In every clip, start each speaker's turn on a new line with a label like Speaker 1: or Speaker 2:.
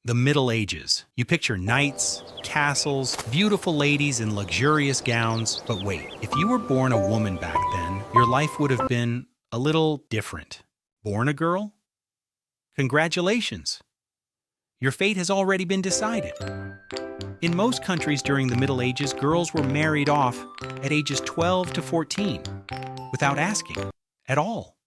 Speaker 1: The Middle Ages. You picture knights, castles, beautiful ladies in luxurious gowns. But wait, if you were born a woman back then, your life would have been a little different. Born a girl? Congratulations! Your fate has already been decided. In most countries during the Middle Ages, girls were married off at ages 12 to 14, without asking, at all.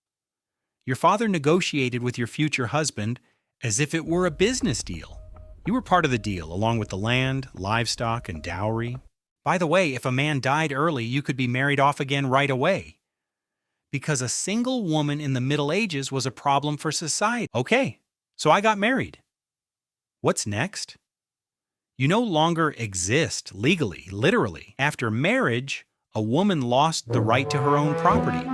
Speaker 1: Your father negotiated with your future husband as if it were a business deal. You were part of the deal, along with the land, livestock, and dowry. By the way, if a man died early, you could be married off again right away. Because a single woman in the Middle Ages was a problem for society. Okay, so I got married. What's next? You no longer exist legally, literally. After marriage, a woman lost the right to her own property.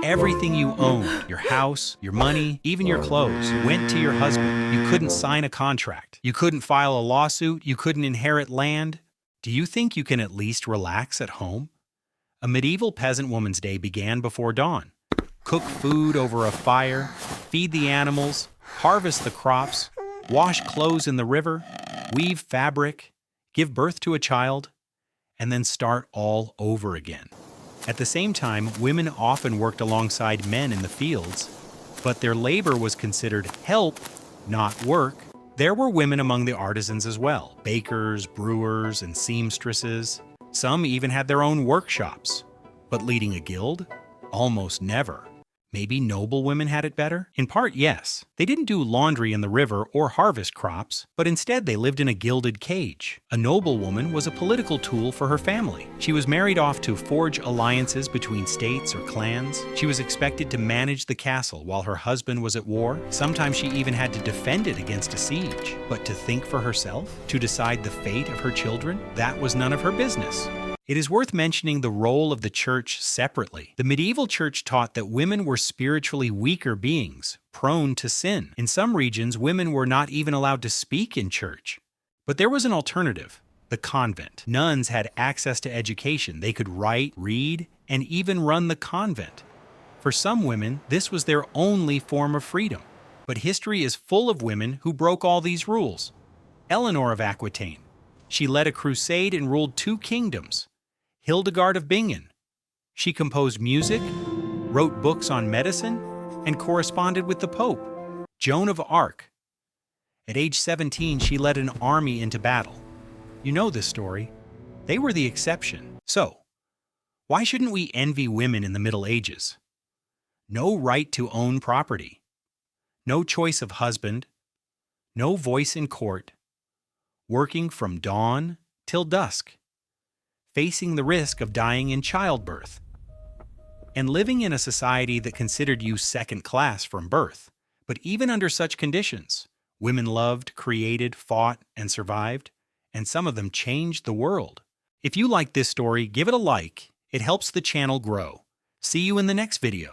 Speaker 1: Everything you owned, your house, your money, even your clothes, went to your husband. You couldn't sign a contract. You couldn't file a lawsuit. You couldn't inherit land. Do you think you can at least relax at home? A medieval peasant woman's day began before dawn. Cook food over a fire, feed the animals, harvest the crops, wash clothes in the river, weave fabric, give birth to a child, and then start all over again. At the same time, women often worked alongside men in the fields, but their labor was considered help, not work. There were women among the artisans as well, bakers, brewers, and seamstresses. Some even had their own workshops. But leading a guild? Almost never. Maybe noblewomen had it better? In part, yes. They didn't do laundry in the river or harvest crops, but instead they lived in a gilded cage. A noblewoman was a political tool for her family. She was married off to forge alliances between states or clans. She was expected to manage the castle while her husband was at war. Sometimes she even had to defend it against a siege. But to think for herself? To decide the fate of her children? That was none of her business. It is worth mentioning the role of the church separately. The medieval church taught that women were spiritually weaker beings, prone to sin. In some regions, women were not even allowed to speak in church. But there was an alternative: the convent. Nuns had access to education. They could write, read, and even run the convent. For some women, this was their only form of freedom. But history is full of women who broke all these rules. Eleanor of Aquitaine. She led a crusade and ruled 2 kingdoms. Hildegard of Bingen. She composed music, wrote books on medicine, and corresponded with the Pope. Joan of Arc. At age 17, she led an army into battle. You know this story. They were the exception. So, why shouldn't we envy women in the Middle Ages? No right to own property. No choice of husband. No voice in court. Working from dawn till dusk. Facing the risk of dying in childbirth, and living in a society that considered you second class from birth. But even under such conditions, women loved, created, fought, and survived, and some of them changed the world. If you like this story, give it a like. It helps the channel grow. See you in the next video.